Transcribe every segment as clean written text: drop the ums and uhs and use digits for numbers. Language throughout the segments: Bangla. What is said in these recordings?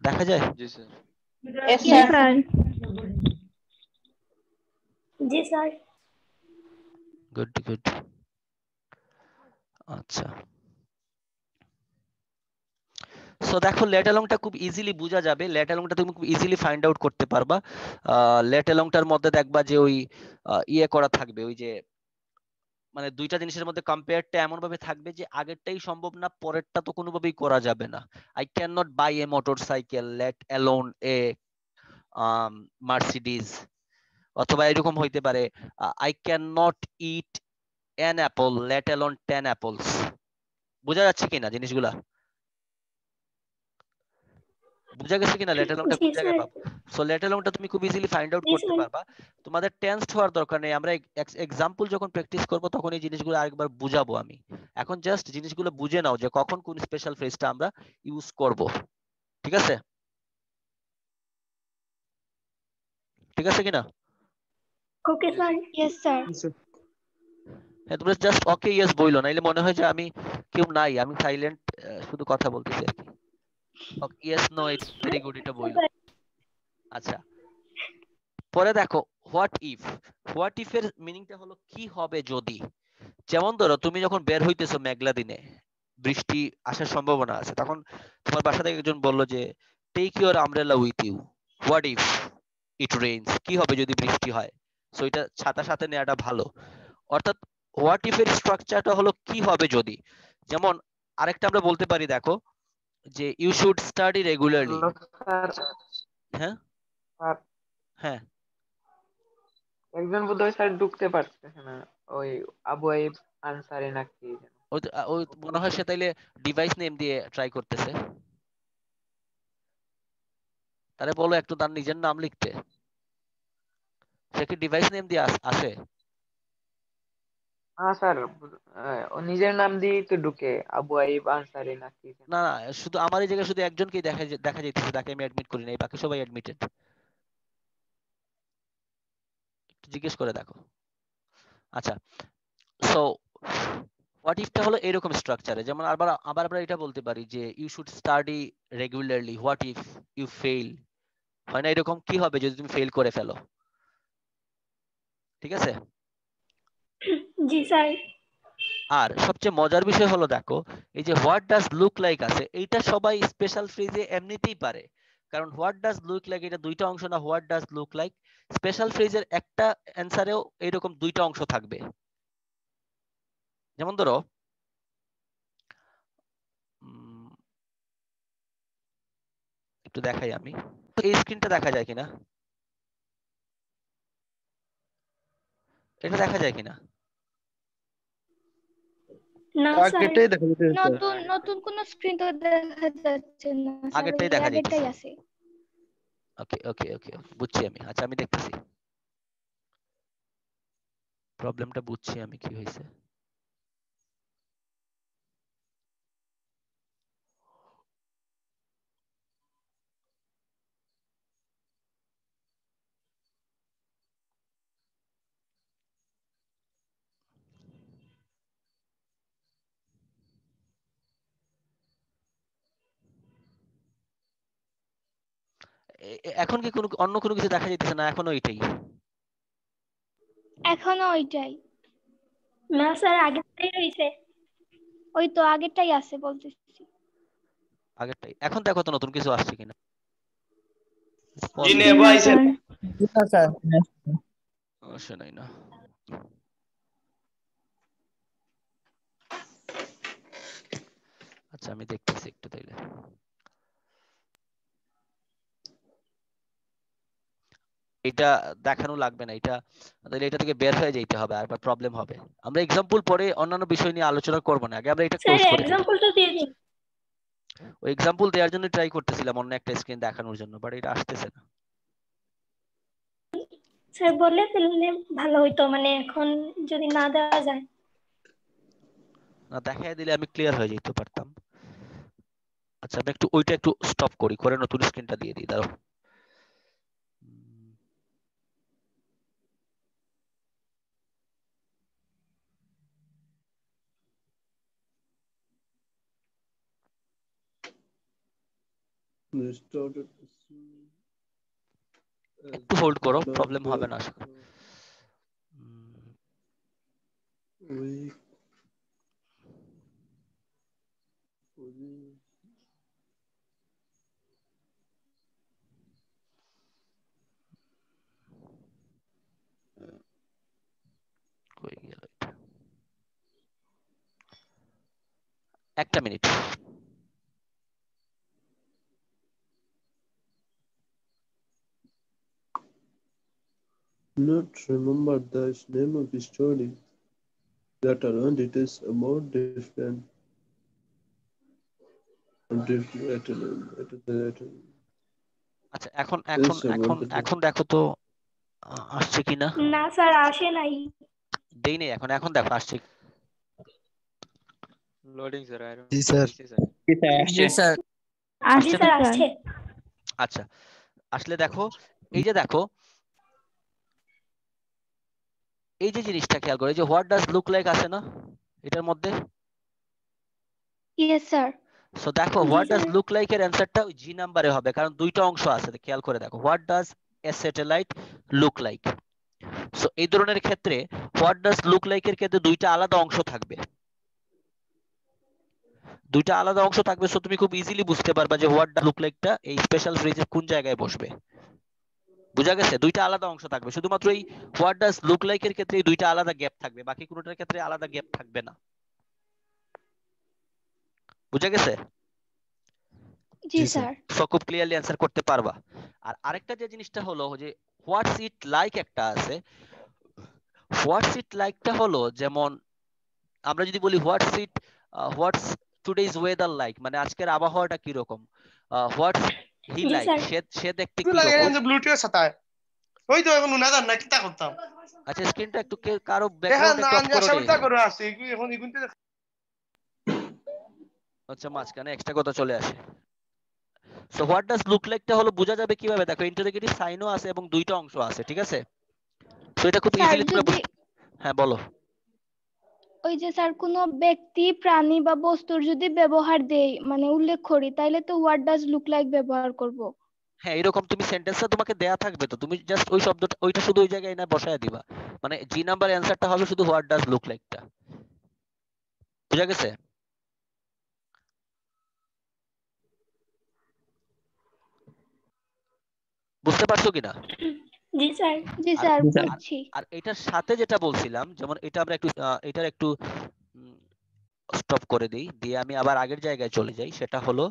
দেখা যায়? জি sir. Yes, Yes, sir. sir. জি স্যার। Good good. আচ্ছা, সো দেখো লেট অ্যালংটা খুব ইজিলি বোঝা যাবে। লেট অ্যালংটা তুমি খুব ইজিলি ফাইন্ড আউট করতে পারবা। লেট অ্যালংটার মধ্যে দেখবা যে ওই ইয়ে করা থাকবে, ওই যে মানে দুইটা জিনিসের মধ্যে কম্পেয়ারটা এমন ভাবে থাকবে যে আগেরটাই সম্ভব না, পরেরটা তো কোনোভাবেই করা যাবে না। I can not buy a motorcycle let alone a Mercedes, অথবা এরকম হইতে পারে I can not eat an apple let alone 10 apples. বোঝা যাচ্ছে কিনা জিনিসগুলা? বুঝা গেছে কিনা লেট অ্যালংটা জি কোন জায়গায় স্যার। পাবো? সো লেট অ্যালংটা তুমি খুব ইজিলি ফাইন্ড আউট জি করতে স্যার। পারবা। তোমাদের টেন্সড হওয়ার দরকার নেই, আমরা এক্সাম্পল যখন প্র্যাকটিস করব তখন এই জিনিসগুলো আরেকবার বুঝাবো আমি। এখন জাস্ট জিনিসগুলো বুঝে নাও যে কখন কোন স্পেশাল ফ্রেজটা আমরা ইউজ করব। ঠিক আছে? ঠিক আছে কিনা? ওকে জি স্যার। স্যার। Yes, sir. হ্যাঁ, তোমরা জাস্ট ওকে ইয়েস বইলো, নাইলে মনে হয় যে আমি কেউ নাই, আমি সাইলেন্ট শুধু কথা বলতেছি আর কি। Okay yes no it's very good, এটা বইলো। আচ্ছা, পরে দেখো হোয়াট ইফ। হোয়াট ইফ এর মিনিংটা হলো কি হবে যদি। যেমন ধরো তুমি যখন বের হইতেছো মেঘলা দিনে, বৃষ্টি আসার সম্ভাবনা আছে, তখন তোমার বাসা থেকে একজন বললো যে take your umbrella with you, what if it rains, কি হবে যদি বৃষ্টি হয়। সো এটা ছাতা সাথে নেওয়াটা ভালো। অর্থাৎ হোয়াট ইফ এর স্ট্রাকচারটা হলো কি হবে যদি। যেমন আরেকটা আমরা বলতে পারি, দেখো যে you should study regularly. Hello sir. হ্যাঁ স্যার, হ্যাঁ, একজন বোধহয় স্যার ঢুকতে পারতেছে না, ওই আবু আইব আনসারি নাকি যেন। ওই মনে হয় সে তাইলে ডিভাইস নেম দিয়ে ট্রাই করতেছে। তারে বলো একটু তার নিজের নাম লিখতে। সে কি ডিভাইস নেম দিয়ে আসে? হ্যাঁ স্যার, ও নিজের নাম দিয়েই তো ঢুকে, আবু আইব আনসারি নাকি যেন। না না, শুধু আমার এই জায়গায় শুধু একজনকেই দেখা যাইতেছে, তাকে আমি অ্যাডমিট করি নাই, বাকি সবাই অ্যাডমিটেড। একটু জিজ্ঞেস করে দেখো। আচ্ছা, সো হোয়াট ইফটা হলো এরকম স্ট্রাকচারে। যেমন আবার আবার আমরা এটা বলতে পারি যে you should study regularly, what if you fail. হয় না এরকম, কি হবে যদি তুমি ফেল করে ফেলো। ঠিক আছে? জি স্যার। আর সবচেয়ে মজার বিষয় হলো দেখো, এই যে হোয়াট ডাজ লুক লাইক আছে, এইটা সবাই স্পেশাল ফ্রেজে এমনিতেই পারে। কারণ হোয়াট ডাজ লুক লাইক এটা দুইটা অংশ না, what does look like. Special ফ্রেজের একটা অ্যান্সারেও এইরকম দুইটা অংশ থাকবে। যেমন ধরো উম, একটু দেখাই আমি, তো এই স্ক্রিনটা দেখা যায় কিনা, এটা দেখা যায় কিনা? না স্যার। আগেরটাই দেখা যেতেছে স্যার। নতুন নতুন কোন স্ক্রিন তো দেখা যাচ্ছে না স্যার, আগেরটাই ওই দেখা আগেরটাই যাইতেছে। আছে। ওকে ওকে ওকে, বুঝছি আমি। আচ্ছা আমি দেখতেছি, প্রবলেমটা বুঝছি আমি কি হয়েছে। এখন কি কোনো অন্য কোনো কিছু দেখা যাইতেছে না, এখনো এটাই? এখনো ওইটাই। না স্যার, আগেরটাই রয়েছে। ওই তো আগেরটাই আছে বলতেছি। আগেরটাই। এখন দেখো তো নতুন কিছু আসছে কিনা। জি পজ নে দিই, না ভাই স্যার। স্যার। না স্যার। সমস্যা নাই না। আচ্ছা আমি দেখতেছি একটু তাইলে। এটা দেখানো লাগবে না, এটা তাহলে এটা থেকে বের হয়ে যেতে হবে, আর প্রবলেম হবে। আমরা এক্সাম্পল পরে অন্যান্য বিষয় নিয়ে আলোচনা করব না, আগে আমরা এটা স্যার ক্লোজ করে ফেলি। এক্সাম্পলটা দিয়ে দিন। ওই এক্সাম্পল দেওয়ার জন্য ট্রাই করতেছিলাম অন্য একটা স্ক্রিন দেখানোর জন্য, বাট এটা আসতেছে না। স্যার বললে তাহলে ভালো হইতো, মানে এখন যদি না দেওয়া যায়। না দেখায় দিলে আমি ক্লিয়ার হয়ে যেতে পারতাম। আচ্ছা আমি একটু ওইটা একটু স্টপ করি, করে নতুন স্ক্রিনটা দিয়ে দিই, দাঁড়াও। started একটু হোল্ড করো, প্রবলেম হবে না আশা করি। weak কই গেল এটা? একটা minute. not remember the name of the story that around it is about different আচ্ছা, এখন দেখো তো আসছে কিনা। না স্যার আসে নাই। দেই নেই এখন, এখন দেখো আসছে। Loading sir, I G sir. জি স্যার। জি স্যার আসছে। আচ্ছা, আসলে দেখো, এই যে দেখো, এই যে জিনিসটা খেয়াল করো, এই যে হোয়াট ডাজ লুক লাইক আছে না এটার মধ্যে। Yes sir. সো দেখো জি what does sir. Look like এর অ্যানসারটা জি নাম্বারে হবে, কারণ দুইটা অংশ আছে। খেয়াল করে দেখো, what does a satellite look like. So এই ধরনের ক্ষেত্রে হোয়াট ডাজ লুক লাইক এর ক্ষেত্রে দুইটা আলাদা অংশ থাকবে, দুইটা আলাদা অংশ থাকবে। সো তুমি খুব ইজিলি বুঝতে পারবা যে হোয়াট ডাজ লুক লাইকটা এই স্পেশাল ফ্রেজের কোন জায়গায় বসবে। বুঝা গেছে? দুইটা আলাদা অংশ থাকবে, শুধুমাত্র এই হোয়াট ডাজ লুক লাইক এর ক্ষেত্রে এই দুইটা আলাদা গ্যাপ থাকবে, বাকি কোনোটার ক্ষেত্রে আলাদা গ্যাপ থাকবে না। বুঝা গেছে? জি স্যার। সো খুব ক্লিয়ারলি অ্যানসার করতে পারবা। আর আরেকটা যে জিনিসটা হলো যে হোয়াটস ইট লাইক একটা আছে। হোয়াটস ইট লাইকটা হলো যেমন আমরা যদি বলি হোয়াটস টুডেজ ওয়েদার লাইক, মানে আজকের আবহাওয়াটা কি রকম। হোয়াটস হি জি লাইক, স্যার। সে দেখতে কি রকম। ব্লুটুথের সাথে ওই তো এখন উনাদার না কিতা করতাম। আচ্ছা, স্ক্রিনটা একটু কারো এখন ব্যাকগ্রাউন্ড একটু অফ করো নি। আশাবিতা করে আছে এখন ইগুনতে আচ্ছা, মাঝখানে এক্সট্রা কথা চলে আসে। সো হোয়াট ডাজ লুক লাইকটা হলো বোঝা যাবে কিভাবে, দেখো ইন্টারোগেটিভ সাইনও আছে এবং দুইটা অংশ আছে, ঠিক আছে? সো এটা খুব স্যার ইজিলি তুমি যদি হ্যাঁ বলো। ওই যে স্যার কোনো ব্যক্তি, প্রাণী বা বস্তুর যদি ব্যবহার দেই মানে উল্লেখ করি, তাইলে তো হোয়াট ডাজ লুক লাইক ব্যবহার করব। হ্যাঁ, এরকম তুমি সেন্টেন্সটা তোমাকে দেয়া থাকবে, তো তুমি জাস্ট ওই শব্দটা ওইটা শুধু ওই জায়গায় না বসায় দিবা। মানে জি নাম্বার অ্যানসারটা হবে শুধু হোয়াট ডাজ লুক লাইকটা। বুঝা গেছে? বুঝতে পারছো কিনা? জি স্যার। জি স্যার বুঝছি। আর এটার সাথে যেটা বলছিলাম, যেমন এটা আমরা একটু এটার একটু স্টপ করে দেই, দিয়ে আমি আবার আগের জায়গায় চলে যাই। সেটা হলো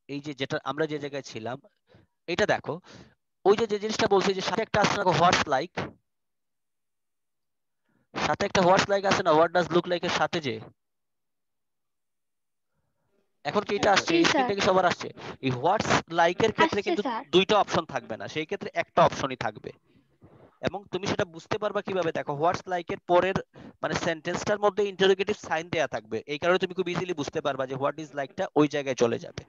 এই যে যেটা আমরা যে জায়গায় ছিলাম, এটা দেখো, ওই যে যে জিনিসটা বলছি যে সাথে একটা আছে না হোয়াটস লাইক, সাথে একটা হোয়াটস লাইক আছে না, হোয়াট ডাজ লুক লাইক এর সাথে যে, এখন কি এটা আসছে? জি এই স্যার। স্ক্রিনটা কি সবার আসছে? এই হোয়াটস লাইক এর ক্ষেত্রে আসছে কিন্তু স্যার। দুইটা অপশন থাকবে না, সেই ক্ষেত্রে একটা অপশনই থাকবে। এবং তুমি সেটা বুঝতে পারবা কিভাবে, দেখো হোয়াটস লাইক এর পরের মানে সেন্টেন্সটার মধ্যে ইন্টারোগেটিভ সাইন দেয়া থাকবে, এই কারণে তুমি খুব ইজিলি বুঝতে পারবা যে হোয়াট ইজ লাইকটা ওই জায়গায় চলে যাবে।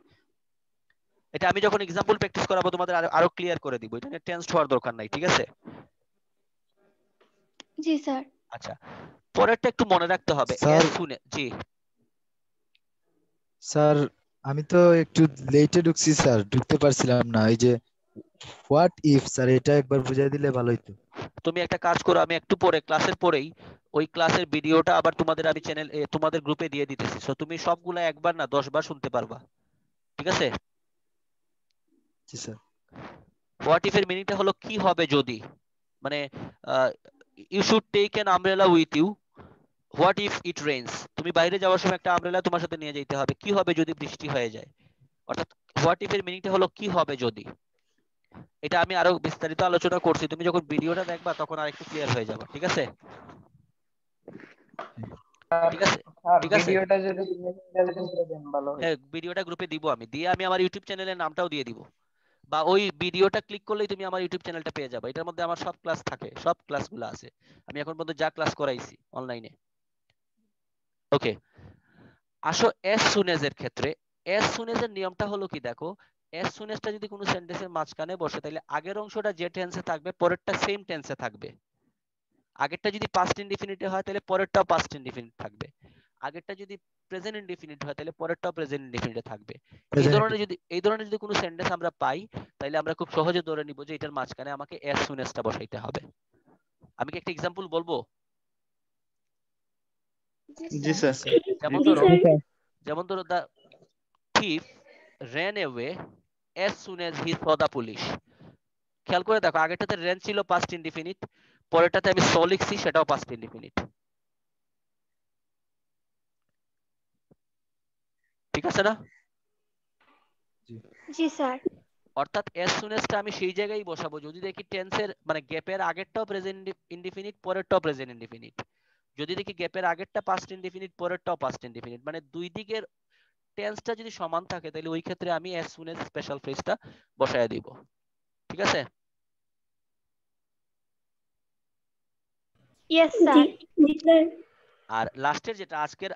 এটা আমি যখন এক্সাম্পল প্র্যাকটিস করাবো তোমাদের আরো ক্লিয়ার করে দিব, এটা নিয়ে টেনসড হওয়ার দরকার নাই, ঠিক আছে? জি স্যার। আচ্ছা, পরেরটা একটু মনে রাখতে হবে। স্যার শুনে জি স্যার, আমি তো একটু লেটে ঢুকছি স্যার, ঢুকতে পারছিলাম না। এই যে হোয়াট ইফ স্যার, এটা একবার বুঝাই দিলে ভালো হতো। তুমি একটা কাজ করো, আমি একটু পরে ক্লাসের পরেই ওই ক্লাসের ভিডিওটা আবার তোমাদের আমি চ্যানেল তোমাদের গ্রুপে দিয়ে দিতেছি। সো তুমি সবগুলা একবার না 10 বার শুনতে পারবা, ঠিক আছে? জি স্যার। হোয়াট ইফ এর মিনিংটা হলো কি হবে যদি, মানে you should take an umbrella with you, what if it rains, তুমি বাইরে যাওয়ার সময় একটা আমব্রেলা তোমার সাথে নিয়ে যেতে হবে, কি হবে যদি বৃষ্টি হয়ে যায়। অর্থাৎ হোয়াট ইফ এর মিনিংটা হলো কি হবে যদি। এটা আমি আরো বিস্তারিত আলোচনা করছি, তুমি যখন ভিডিওটা দেখবা তখন আরেকটু ক্লিয়ার হয়ে যাবে, ঠিক আছে? ঠিক আছে, আর ঠিক আছে। ভিডিওটা যদি দেন ভালো হয়। হ্যাঁ, ভিডিওটা গ্রুপে দিব আমি, দিয়ে আমি আমার ইউটিউব চ্যানেলের নামটাও দিয়ে দিব, বা ওই ভিডিওটা ক্লিক করলেই তুমি আমার ইউটিউব চ্যানেলটা পেয়ে যাবে। এটার মধ্যে আমার সব ক্লাস থাকে, সব ক্লাসগুলো আছে, আমি এখন পর্যন্ত যা ক্লাস করাইছি অনলাইনে। ওকে, আসো অ্যাজ সুন এজ এর ক্ষেত্রে। অ্যাজ সুন এজ এর নিয়মটা হলো কি, দেখো অ্যাজ সুন এজটা যদি কোনো সেন্টেন্সের মাঝখানে বসে, তাহলে আগের অংশটা যে টেন্সে থাকবে পরেরটা সেম টেন্সে থাকবে। আগেরটা যদি পাস্ট ইনডিফিনিটে হয় তাহলে পরেরটাও পাস্ট ইনডিফিনিট থাকবে। আগেরটা যদি প্রেজেন্ট ইনডিফিনিট হয় তাহলে পরেরটাও প্রেজেন্ট ইনডিফিনিটে থাকবে। এই Present ধরনের যদি কোনো সেন্টেন্স আমরা পাই তাহলে আমরা খুব সহজে ধরে নিব যে এটার মাঝখানে আমাকে as soon as টা বসাইতে হবে। আমি কি একটা এক্সাম্পল বলবো? জি স্যার। যেমন জি ধরো sir. the thief ran away as soon as he saw the police. খেয়াল করে দেখো আগেরটাতে ran ছিল past indefinite, পরেরটাতে আমি saw লিখছি সেটাও past indefinite। ঠিক আছে না? জি স্যার। অর্থাৎ as soon as টা আমি সেই জায়গায় বসাবো যদি দেখি টেন্সের মানে গ্যাপের আগেরটাও প্রেজেন্ট ইনডিফিনিট পরেরটাও প্রেজেন্ট ইনডিফিনিট, যদি দেখি গ্যাপের আগেরটা পাস্ট ইনডিফিনিট পরেরটাও পাস্ট ইনডিফিনিট, মানে দুই দিকের টেন্সটা যদি সমান থাকে তাহলে ওই ক্ষেত্রে আমি as soon as স্পেশাল ফ্রেজটা বসায় দিব। ঠিক আছে? Yes sir. জি স্যার। আর লাস্টের যেটা আজকের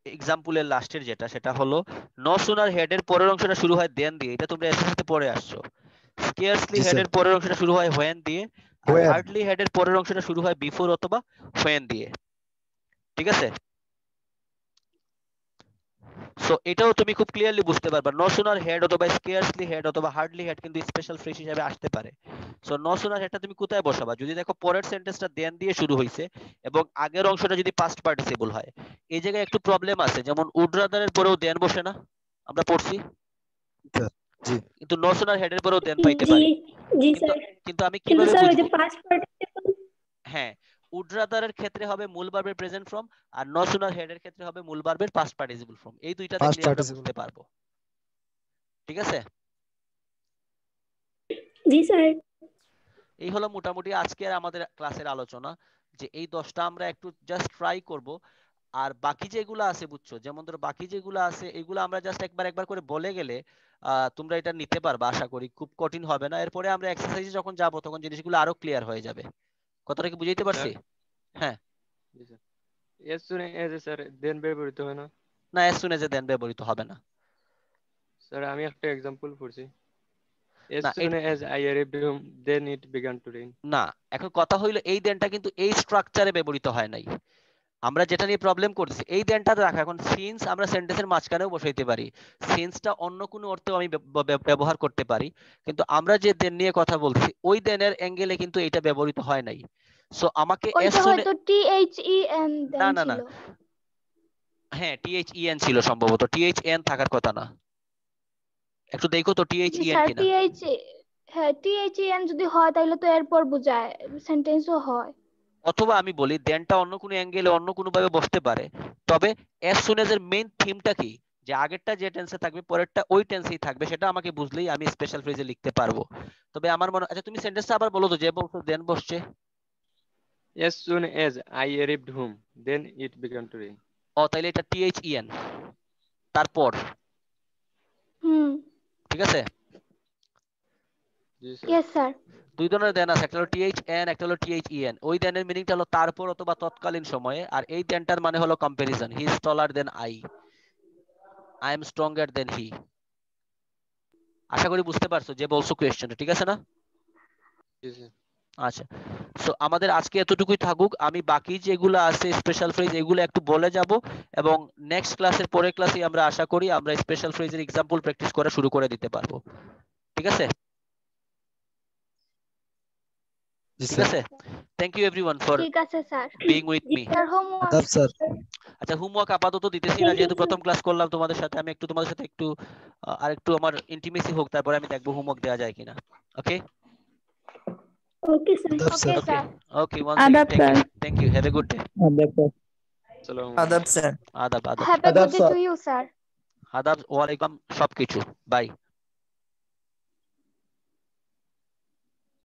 এক্সাম্পলের লাস্টের যেটা সেটা হলো নো সুনার হেড এর পরের অংশটা শুরু হয় দেন দিয়ে, এটা তোমরা এসএসসি তে পড়ে আসছো। স্কেয়ারসলি জি হেড স্যার। এর পরের অংশটা শুরু হয় when দিয়ে, আর When। হার্ডলি হেড এর পরের অংশটা শুরু হয় বিফোর অথবা when দিয়ে। ঠিক আছে? সো এটাও তুমি খুব ক্লিয়ারলি বুঝতে পারবা নো সুনার হেড অথবা স্কেয়ারসলি হেড অথবা হার্ডলি হেড কিন্তু স্পেশাল ফ্রেজ হিসেবে আসতে পারে। সো নো সুনার হেডটা তুমি কোথায় বসাবা? যদি দেখো পরের সেন্টেন্সটা দেন দিয়ে শুরু হইছে এবং আগের অংশটা যদি পাস্ট পার্টিসিপল হয়, এই জায়গায় একটু প্রবলেম আছে, যেমন উড রাদার এর পরেও দেন বসে না, আমরা পড়ছি, স্যার জি কিন্তু নো সুনার হেড এর পরেও দেন পাইতে জি পারি। জি কিন্তু স্যার। কিন্তু আমি কিন্তু কিভাবে স্যার ওই যে বুঝবো? পাস্ট পার্টিসিপল হ্যাঁ, উড রাদার এর ক্ষেত্রে হবে মূল ভার্বের প্রেজেন্ট ফর্ম, আর নো সুনার হেড এর ক্ষেত্রে হবে মূল ভার্বের পাস্ট পার্টিসিপল ফর্ম। এই দুইটা পাস্ট দেখলে আমরা পার্টিসিপল বুঝতে পারবো। ঠিক আছে? জি স্যার। এই হলো মোটামুটি আজকের আমাদের ক্লাসের আলোচনা, যে এই 10টা আমরা একটু জাস্ট ট্রাই করব। আর বাকি যেগুলো আছে বুঝছো, যেমন ধরো বাকি যেগুলো আছে এগুলো আমরা জাস্ট একবার করে বলে গেলে তোমরা এটা নিতে পারবে, আশা করি খুব কঠিন হবে না। এরপরে আমরা এক্সারসাইজে যখন যাব তখন জিনিসগুলো আরো ক্লিয়ার হয়ে যাবে। কথাটা কি বুঝাইতে পারছি? হ্যাঁ। জি স্যার। as soon as sir then ব্যবহৃত হয় না না, as soon as দেন ব্যবহৃত হবে না। স্যার। আমি একটা এক্সাম্পল পড়ছি as না soon as I arrived home then it began to rain। না, এখন কথা হইলো এই দেনটা কিন্তু এই স্ট্রাকচারে ব্যবহৃত হয় নাই। আমরা যেটা নিয়ে প্রবলেম করছি এই দেনটা রাখা। এখন সিন্স আমরা সেন্টেন্সের মাঝখানেও বসাইতে পারি, সিন্সটা অন্য কোনো অর্থেও আমি ব্যবহার করতে পারি, কিন্তু আমরা যে দেন নিয়ে কথা বলছি ওই দেনের অ্যাঙ্গেলে কিন্তু এটা ব্যবহৃত হয় নাই। সো আমাকে ওইটা হয়তো THEN না দেন না না, ছিল। হ্যাঁ THEN ছিল সম্ভবত, THN থাকার কথা না। একটু দেখো তো জি THEN স্যার। কিনা। হ্যাঁ THEN যদি হয় তাহলে তো এরপর বোঝায় সেন্টেন্সও হয়। অথবা আমি বলি দেনটা অন্য কোনো অ্যাঙ্গেলে অন্য কোনো ভাবে বসতে পারে, তবে as soon as এর মেইন থিমটা কি, যে আগেরটা যে টেন্সে থাকবে পরেরটা ওই টেন্সেই থাকবে, সেটা আমাকে বুঝলেই আমি স্পেশাল ফ্রেজে লিখতে পারবো। তবে আমার মনে, আচ্ছা তুমি সেন্টেন্সটা আবার বলো তো, যে বলছো দেন বসছে। as soon as I arrived home then it began to rain। ও তাইলে এটা THEN তারপর। ঠিক আছে? জি স্যার। Yes sir. দুই ধরনের দেন আছে, একটা হলো THN, একটা হলো THEN। ওই দেনের মিনিংটা হলো তারপর অথবা তৎকালীন সময়ে, আর এই দেনটার মানে হলো comparison. He is taller than I am stronger than he. আশা করি বুঝতে পারছো যে বলছো কোয়েশ্চেনটা। ঠিক আছে না? জি স্যার। আচ্ছা, সো আমাদের আজকে এতটুকুই থাকুক। আমি বাকি যেগুলো আছে স্পেশাল ফ্রেজ এগুলো একটু বলে যাব, এবং নেক্সট ক্লাসের পরের ক্লাসে আমরা আশা করি আমরা স্পেশাল ফ্রেজের এক্সাম্পল প্র্যাকটিস করা শুরু করে দিতে পারবো। ঠিক আছে? জি ঠিক স্যার। আছে, থ্যাংক ইউ এভরিওয়ান ফর ঠিক আছে sir. Being with me. Sir homework. আদাব স্যার। আচ্ছা, হোমওয়ার্ক আপাতত দিতেছি না, Thank you, যেহেতু sir. প্রথম ক্লাস করলাম তোমাদের সাথে। আমি একটু তোমাদের সাথে একটু আরেকটু আমার ইন্টিমেসি হোক, তারপরে আমি দেখবো হোমওয়ার্ক দেওয়া যায় কিনা। ওকে Okay, sir. আদাব okay sir. Okay sir. Okay, once again thank you, have a good day. আসসালামু আদাব স্যার। আদাব আদাব হ্যাভ এ আদাব good day sir. To you sir. আদাব, ওয়ালাইকুম, সবকিছু। বাই।